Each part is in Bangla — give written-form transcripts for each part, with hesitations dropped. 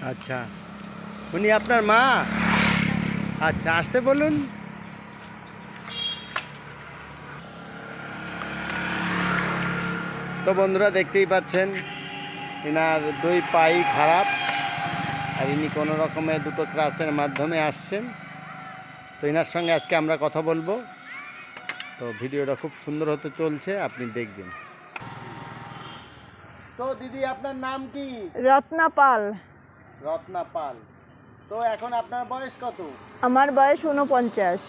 আচ্ছা, উনি আপনার মা? আচ্ছা, আসতে বলুন। তো বন্ধুরা দেখতেই পাচ্ছেন এনার দুই পাই খারাপ, আর ইনি কোনো রকমে দুটো ক্রাসের মাধ্যমে আসছেন। তো এনার সঙ্গে আজকে আমরা কথা বলবো। তো ভিডিওটা খুব সুন্দর হতে চলছে, আপনি দেখবেন। তো দিদি, আপনার নাম কি? রত্না পাল। রত্না পাল। তো এখন আপনার বয়স কত? আমার বয়স 49।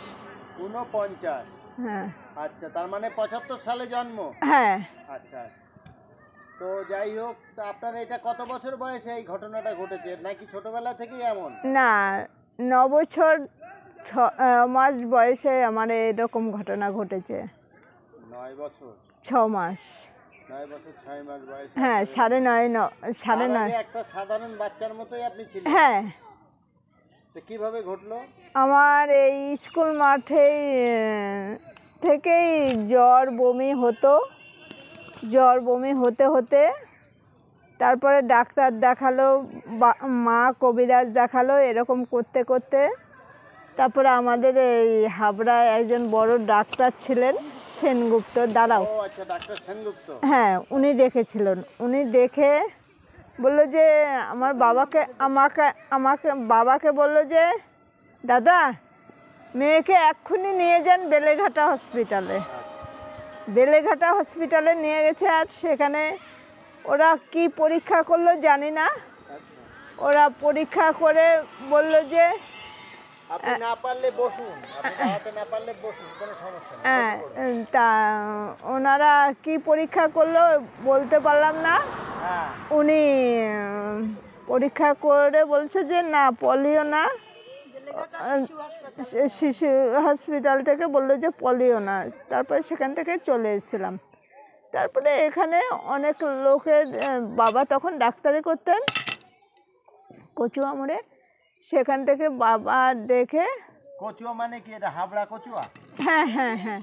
49? হ্যাঁ। আচ্ছা, তার মানে 75 সালে জন্ম? হ্যাঁ। আচ্ছা আচ্ছা। তো যাই হোক, তা আপনার এটা কত বছর বয়সে এই ঘটনাটা ঘটেছে, নাকি ছোটবেলা থেকেই এমন? না, 9 বছর 6 মাস বয়সে আমার এরকম ঘটনা ঘটেছে। 9 বছর 6 মাস। 9 বছর 6 মাস বয়সে? হ্যাঁ, 9.5 একটা সাধারণ বাচ্চার মতোই আপনি ছিলেন? হ্যাঁ। তো কিভাবে ঘটলো? আমার এই স্কুল মাঠেই থেকেই জ্বর বমি হতো। জ্বর বমি হতে হতে তারপরে ডাক্তার দেখালো, মা কবিরাজ দেখালো, এরকম করতে করতে তারপরে আমাদের এই হাবড়ায় একজন বড় ডাক্তার ছিলেন, সেনগুপ্ত। দাঁড়াও। ও আচ্ছা, ডাক্তার সেনগুপ্ত। হ্যাঁ, উনি দেখেছিলেন। উনি দেখে বললো যে আমার বাবাকে বললো যে দাদা, মেয়েকে এক্ষুনি নিয়ে যান বেলেঘাটা হসপিটালে। বেলেঘাটা হসপিটালে নিয়ে গেছে, আর সেখানে ওরা কি পরীক্ষা করলো জানি না। ওরা পরীক্ষা করে বলল যে আপনি না পারলে বসুন, আপনি দাঁড়াতে না পারলে বসুন, কোনো সমস্যা নেই। হ্যাঁ, তা ওনারা কি পরীক্ষা করলো বলতে পারলাম না। হ্যাঁ। উনি পরীক্ষা করে বলছে যে না, পলিও না। শিশু হসপিটাল থেকে বললো যে পলিও না। তারপরে সেখান থেকে চলে এসেছিলাম। তারপরে এখানে অনেক লোকের বাবা তখন ডাক্তারি করতেন কচুয়া মোড়ে, সেখান থেকে বাবা দেখে। কচুয়া মানে কি? এটা হাবড়া কচুয়া? হ্যাঁ হ্যাঁ হ্যাঁ।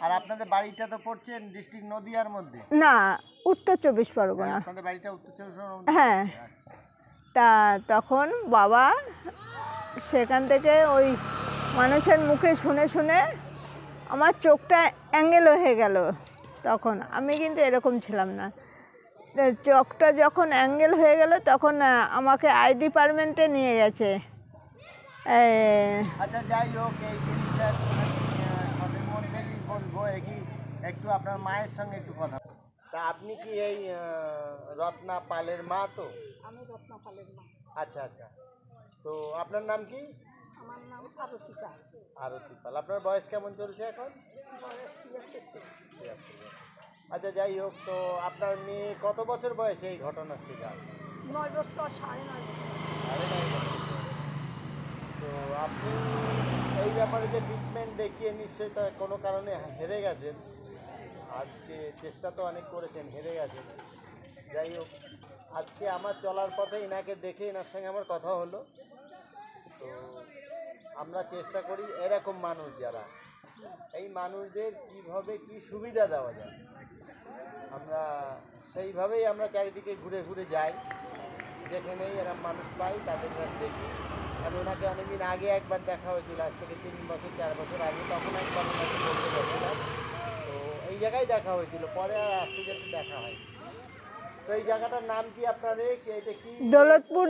আর আপনাদের বাড়িটা তো পড়ছে ডিস্ট্রিক্ট নদিয়ার মধ্যে? না, উত্তর 24 পরগনা। আপনাদের বাড়িটা উত্তর 24 পরগনা? হ্যাঁ। তা তখন বাবা সেখান থেকে ওই মানুষের মুখে শুনে শুনে আমার চোখটা অ্যাঙ্গেল হয়ে গেল। তখন আমি কিন্তু এরকম ছিলাম না। চোখটা যখন অ্যাঙ্গেল হয়ে গেল তখন আমাকে আই ডিপার্টমেন্টে নিয়ে গেছে। আচ্ছা, যাই হোক, এই জিনিসটা সবের মধ্যেই বলবো, একটু আপনার মায়ের সঙ্গে একটু কথা। তা আপনি কি এই রত্না পালের মা? তো আমি রত্না পালের মা। আচ্ছা আচ্ছা। তো আপনার নাম কি? আমার নাম আরতি পাল। আরতি পাল। আপনার বয়স কেমন চলছে এখন? বয়স 73। আচ্ছা, যাই হোক, তো আপনার মেয়ে কত বছর বয়সে এই ঘটনার শিকার? 9 বছর, 9.5 বছর। তো আপনি এই ব্যাপারে যে ট্রিটমেন্ট দেখিয়ে নিশ্চয়ই তা কোনো কারণে হেরে গেছেন। আজকে চেষ্টা তো অনেক করেছেন, হেরে গেছেন। যাই হোক, আজকে আমার চলার পথে এনাকে দেখে এনার সঙ্গে আমার কথা হলো। তো আমরা চেষ্টা করি এরকম মানুষ যারা, এই মানুষদের কীভাবে কী সুবিধা দেওয়া যায়, আমরা সেইভাবেই আমরা চারিদিকে ঘুরে ঘুরে যাই। যেখানেই এরকম মানুষ পাই তাদের দেখি। আমি ওনাকে অনেকদিন আগে একবার দেখা হয়েছিল, আজ থেকে 3 বছর 4 বছর আগে। তখন একবার ওনাকে বলতে গেছিলাম, তো এই জায়গায় দেখা হয়েছিল, পরে আর আসতে যেতে দেখা হয়। তো এই জায়গাটার নাম কি আপনার? এটা কি? দৌলতপুর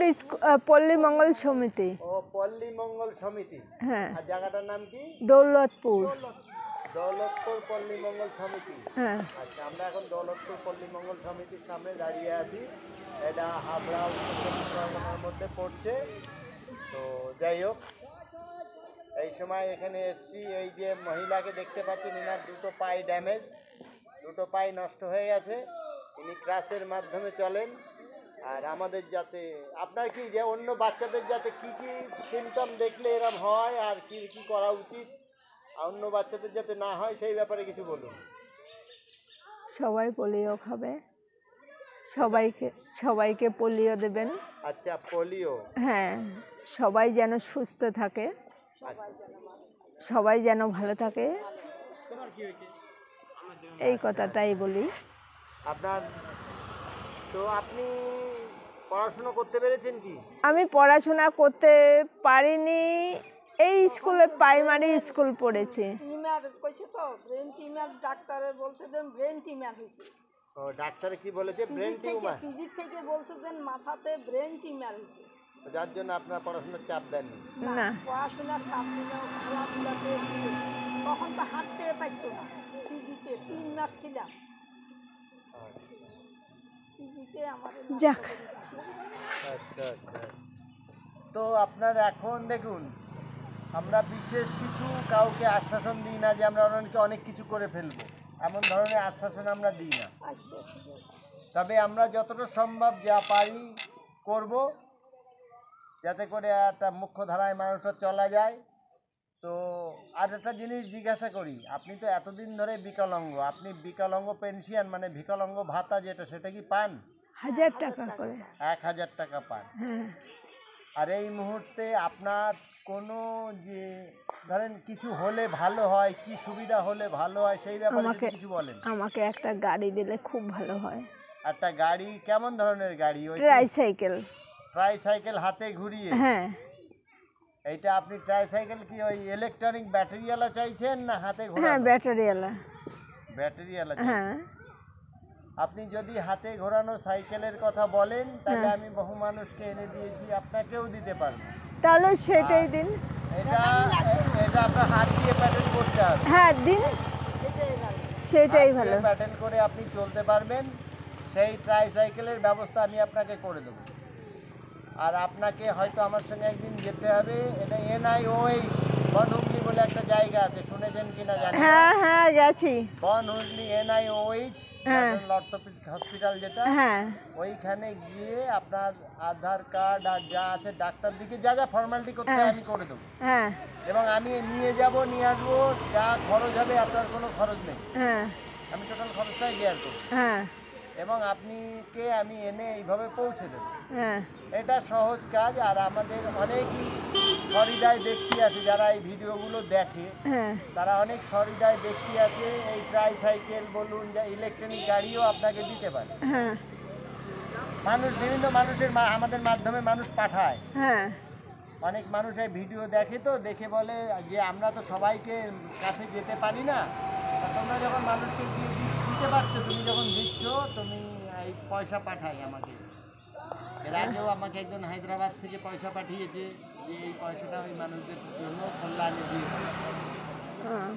পল্লী মঙ্গল সমিতি। ও, পল্লী মঙ্গল সমিতি। হ্যাঁ। আর জায়গাটার নাম কি? দৌলতপুর। দৌলতপুর পল্লী মঙ্গল সমিতি। হ্যাঁ। আচ্ছা, আমরা এখন দৌলতপুর পল্লী মঙ্গল সমিতির সামনে দাঁড়িয়ে আছি। এটা হাবড়া উত্তর 24 পরগনার মধ্যে পড়ছে। তো যাই হোক, এই সময় এখানে এসছি। এই যে মহিলাকে দেখতে পাচ্ছেন, এনার দুটো পায়ে ড্যামেজ, দুটো পায়ে নষ্ট হয়ে গেছে। ইনি ক্রাসের মাধ্যমে চলেন। আর আমাদের যাতে, আপনার কি যে অন্য বাচ্চাদের যাতে কি কি সিমটম দেখলে এরম হয় আর কি কি করা উচিত, অন্য বাচ্চাদের যাতে না হয়, সেই ব্যাপারে কিছু বলুন। সবাই পোলিও খাবে, সবাইকে পোলিও দেবেন। আচ্ছা, পোলিও। হ্যাঁ, সবাই যেন সুস্থ থাকে, সবাই যেন ভালো থাকে, এই কথাটাই বলি। আপনার তো আপনি পড়াশোনা করতে পেরেছেন কি? আমি পড়াশোনা করতে পারিনি, এই স্কুলে প্রাইমারি স্কুল পড়েছি। টিমার কইছে তো ব্রেন টিমার, ডাক্তারে বলছে যে ব্রেন টিমার হয়েছে। ও ডাক্তারে কি বলেছে? Brain tumour. পিজি থেকে বলছে যে মাথাতে ব্রেন টিমার হয়েছে, যার জন্য আপনার পড়াশোনার চাপ দেননি। না। পড়াশোনার চাপ দিলেও খেলাধুলা পেয়েছিল, তখন তো হাঁটতে পারতো না। পিজিতে 3 মাস ছিলাম, পিজিতে আমাদের যাক। আচ্ছা আচ্ছা আচ্ছা। তো আপনার এখন দেখুন, আমরা বিশেষ কিছু কাউকে আশ্বাসন দিই না যে আমরা অনেক কিছু করে ফেলবো, এমন ধরনের আশ্বাসন আমরা দিই না। আচ্ছা ঠিক আছে। তবে আমরা যতটা সম্ভব যা পারি করব, যাতে করে একটা মুখ্য ধারায় মানুষটা চলা যায়। তো আর একটা জিনিস জিজ্ঞাসা করি, আপনি তো এতদিন ধরে বিকলাঙ্গ, আপনি বিকলাঙ্গ পেনশন মানে বিকলাঙ্গ ভাতা যেটা, সেটা কি পান? 1000 টাকা করে। 1000 টাকা পান। হ্যাঁ। আর এই মুহূর্তে আপনার কোনো যে ধরেন কিছু হলে ভালো হয়, কি সুবিধা হলে ভালো হয়, সেই ব্যাপারে যদি আমাকে কিছু বলেন। আমাকে একটা গাড়ি দিলে খুব ভালো হয়। একটা গাড়ি, কেমন ধরনের গাড়ি? ওই ট্রাইসাইকেল। ট্রাইসাইকেল হাতে ঘুরিয়ে? হ্যাঁ। এইটা আপনি ট্রাইসাইকেল কি ওই ইলেকট্রনিক ব্যাটারিওয়ালা চাইছেন না হাতে হ্যাঁ, ঘোরানো? ব্যাটারিওয়ালা। ব্যাটারিওয়ালা। হ্যাঁ। আপনি যদি হাতে ঘোরানো সাইকেলের কথা বলেন, তাহলে আমি বহু মানুষকে এনে দিয়েছি, আপনাকেও দিতে পারবো। তাহলে সেটাই দিন। এটা এটা আপনার হাত দিয়ে প্যাডেল করতে হবে। হ্যাঁ দিন, সেটাই ভালো। প্যাডেল করে আপনি চলতে পারবেন, সেই ট্রাইসাইকেলের ব্যবস্থা আমি আপনাকে করে দেবো। আর আপনাকে হয়তো আমার সঙ্গে একদিন যেতে হবে, এটা NIOH বনহুগলি বলে একটা জায়গা আছে, শুনেছেন কিনা জানি না। হ্যাঁ হ্যাঁ গেছি। বনহুগলি NIOH হ্যাঁ। অর্থোপেডিক হসপিটাল যেটা, হ্যাঁ। ওইখানে গিয়ে আপনার আধার কার্ড আর যা আছে ডাক্তার দিকে যা যা ফর্মালিটি করতে হয় আমি করে দেবো। হ্যাঁ। এবং আমি নিয়ে যাব, নিয়ে আসবো, যা খরচ হবে আপনার কোনো খরচ নেই, হ্যাঁ। আমি টোটাল খরচটাই বেয়ার করব। হ্যাঁ। এবং আপনিকে আমি এনে এইভাবে পৌঁছে দেবো। হ্যাঁ। এটা সহজ কাজ। আর আমাদের অনেকই সহৃদয় ব্যক্তি আছে যারা এই ভিডিওগুলো দেখে, হ্যাঁ। তারা অনেক সহৃদয় ব্যক্তি আছে, এই ট্রাইসাইকেল বলুন, যা ইলেকট্রনিক গাড়িও আপনাকে দিতে পারে। হ্যাঁ। মানুষ, বিভিন্ন মানুষের আমাদের মাধ্যমে মানুষ পাঠায়। হ্যাঁ। অনেক মানুষ এই ভিডিও দেখে, তো দেখে বলে যে আমরা তো সবাইকে কাছে যেতে পারি না, তা তোমরা যখন মানুষকে দিয়ে দিতে পারছো, তুমি যখন দিচ্ছ, তুমি এই পয়সা পাঠাই আমাকে। এর আগেও আমাকে একজন হায়দ্রাবাদ থেকে পয়সা পাঠিয়েছে, যে এই পয়সাটা ওই মানুষদের জন্য কল্যাণে দিয়েছে। হ্যাঁ।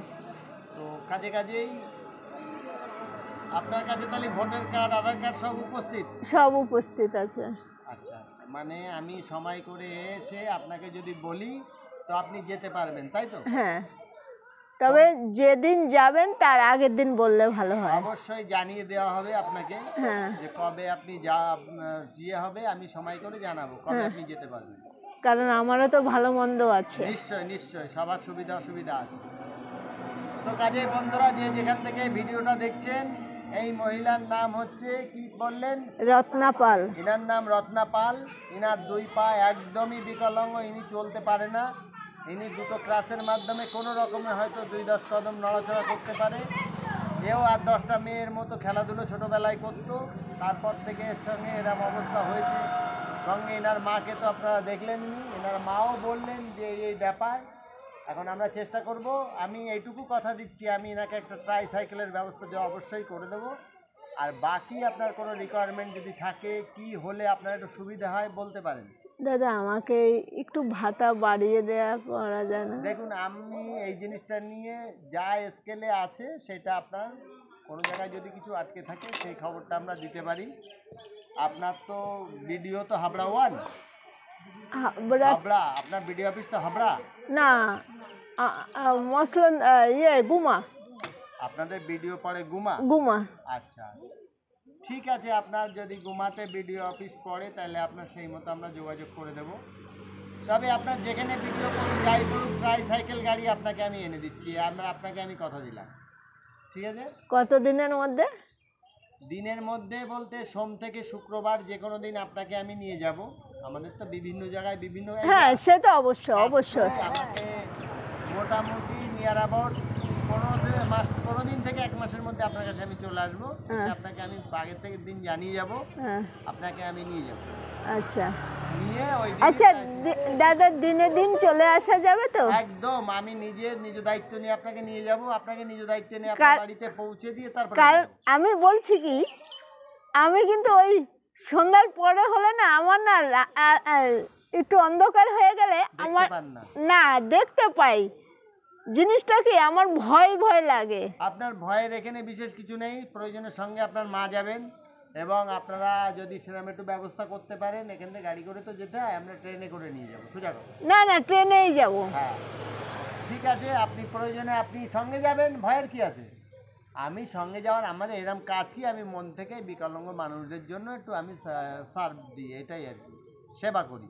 তো কাজেই আপনার কাছে তাহলে ভোটার কার্ড, আধার কার্ড সব উপস্থিত? সব উপস্থিত আছে। আচ্ছা আচ্ছা, মানে আমি সময় করে এসে আপনাকে যদি বলি তো আপনি যেতে পারবেন, তাই তো? হ্যাঁ, তবে যেদিন যাবেন তার আগের দিন বললে ভালো হয়। অবশ্যই জানিয়ে দেওয়া হবে আপনাকে, হ্যাঁ। যে কবে আপনি ইয়ে হবে, আমি সময় করে জানাবো কবে আপনি যেতে পারবেন। কারণ আমারও তো ভালো মন্দ আছে। নিশ্চয় নিশ্চয়, সবার সুবিধা অসুবিধা আছে। তো কাজেই বন্ধুরা, যে যেখান থেকে ভিডিওটা দেখছেন, এই মহিলার নাম হচ্ছে কি বললেন? রত্না পাল। ইনার নাম রত্না পাল। ইনার 2 পা একদমই বিকলাঙ্গ, ইনি চলতে পারে না। ইনি 2টো ক্লাসের মাধ্যমে কোনো রকমে হয়তো 2-10 কদম নড়াচড়া করতে পারে। এও আর 10টা মেয়ের মতো খেলাধুলো ছোটোবেলায় করতো, তারপর থেকে এর সঙ্গে এরম অবস্থা হয়েছে। সঙ্গে এনার মাকে তো আপনারা দেখলেননি, এনার মাও বললেন যে এই ব্যাপার। এখন আমরা চেষ্টা করব, আমি এইটুকু কথা দিচ্ছি, আমি এনাকে একটা ট্রাইসাইকেলের ব্যবস্থা অবশ্যই করে দেবো। আর বাকি আপনার কোনো রিকোয়ারমেন্ট যদি থাকে, কি হলে আপনার একটু সুবিধা হয় বলতে পারেন। দাদা আমাকে একটু ভাতা বাড়িয়ে দেওয়া করা যায় না? দেখুন, আমি এই জিনিসটা নিয়ে যা স্কেলে আছে সেটা আপনার কোনো জায়গায় যদি কিছু আটকে থাকে সেই খবরটা আমরা দিতে পারি। আপনার তো বিডিও তো হাবড়া 1, হাবড়া, আপনার বিডিও অফিস তো হাবড়া না, মসলন গুমা। আপনাদের বিডিও পড়ে গুমা? গুমা। আচ্ছা, ঠিক আছে। আপনার যদি গুমাতে বিডিও অফিস পড়ে, তাহলে আপনার সেই মতো আমরা যোগাযোগ করে দেব। তবে আপনার যেখানে ভিডিও করুন, যাই করুন, ট্রাইসাইকেল গাড়ি আপনাকে আমি এনে দিচ্ছি, আপনাকে আমি কথা দিলাম, ঠিক আছে? কত দিনের মধ্যে? দিনের মধ্যে বলতে সোম থেকে শুক্রবার যে কোনো দিন আপনাকে আমি নিয়ে যাব। আমাদের তো বিভিন্ন জায়গায় বিভিন্ন, হ্যাঁ সে তো অবশ্যই অবশ্যই। আমাকে মোটামুটি নিয়ার অ্যাবাউট 15 দিন থেকে 1 মাসের মধ্যে আপনার কাছে আমি চলে আসবো, এসে আপনাকে আমি আগের থেকে দিন জানিয়ে যাব, হ্যাঁ আপনাকে আমি নিয়ে যাব, আচ্ছা নিয়ে ওই দিন আচ্ছা দাদা দিনে দিন চলে আসা যাবে তো? একদম আমি নিজ দায়িত্ব নিয়ে আপনাকে নিয়ে যাব, আপনাকে নিজ দায়িত্ব নিয়ে আপনার বাড়িতে পৌঁছে দিয়ে তারপর কারণ আমি বলছি কি, আমি কিন্তু ওই সন্ধ্যার পরে হলে না আমার না একটু অন্ধকার হয়ে গেলে আমার পান না। না দেখতে পাই জিনিসটা কি আমার ভয় ভয় লাগে। আপনার ভয়ের এখানে বিশেষ কিছু নেই, প্রয়োজনের সঙ্গে আপনার মা যাবেন, এবং আপনারা যদি সেরকম একটু ব্যবস্থা করতে পারেন, এখান থেকে গাড়ি করে তো যেতে হয়, আমরা ট্রেনে করে নিয়ে যাবো সোজা কথা। না না ট্রেনেই যাব। হ্যাঁ ঠিক আছে, আপনি প্রয়োজনে আপনি সঙ্গে যাবেন, ভয়ের কি আছে, আমি সঙ্গে যাওয়ার আমার এরম কাজ কি, আমি মন থেকে বিকলাঙ্গ মানুষদের জন্য একটু আমি সার্ভ দিই, এটাই আর কি, সেবা করি,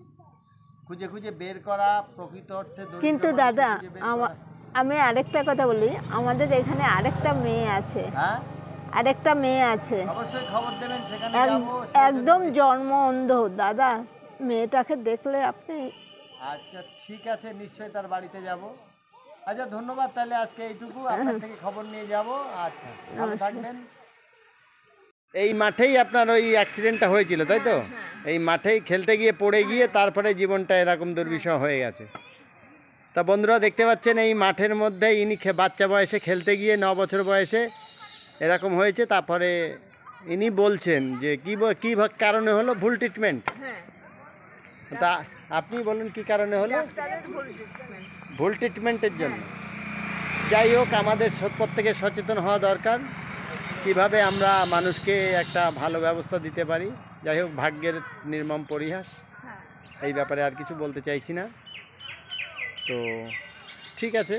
খুঁজে খুঁজে বের করা, প্রকৃত অর্থে দরিদ্র কিন্তু মানুষকে দাদা খুঁজে বের করা। আমি আরেকটা কথা বলি, আমাদের এখানে আরেকটা মেয়ে আছে, হ্যাঁ আরেকটা মেয়ে আছে অবশ্যই খবর দেবেন, সেখানে যাবো, একদম জন্ম অন্ধ দাদা, মেয়েটাকে দেখলে আপনি আচ্ছা ঠিক আছে, নিশ্চয়ই তার বাড়িতে যাব। আচ্ছা ধন্যবাদ, তাহলে আজকে এইটুকু, আপনার থেকে খবর নিয়ে যাব। আচ্ছা ভালো থাকবেন। এই মাঠেই আপনার ওই অ্যাক্সিডেন্টটা হয়েছিল তাই তো? এই মাঠেই খেলতে গিয়ে পড়ে গিয়ে তারপরে জীবনটা এরকম দুর্বিষহ হয়ে গেছে। তা বন্ধুরা দেখতে পাচ্ছেন, এই মাঠের মধ্যে ইনি বাচ্চা বয়সে খেলতে গিয়ে 9 বছর বয়সে এরকম হয়েছে। তারপরে ইনি বলছেন যে কী কারণে হলো, ভুল ট্রিটমেন্ট। তা আপনি বলুন কি কারণে হলো? ভুল ট্রিটমেন্টের জন্য। যাই হোক, আমাদের প্রত্যেকের সচেতন হওয়া দরকার, কিভাবে আমরা মানুষকে একটা ভালো ব্যবস্থা দিতে পারি। যাই হোক, ভাগ্যের নির্মম পরিহাস, এই ব্যাপারে আর কিছু বলতে চাইছি না। তো ঠিক আছে।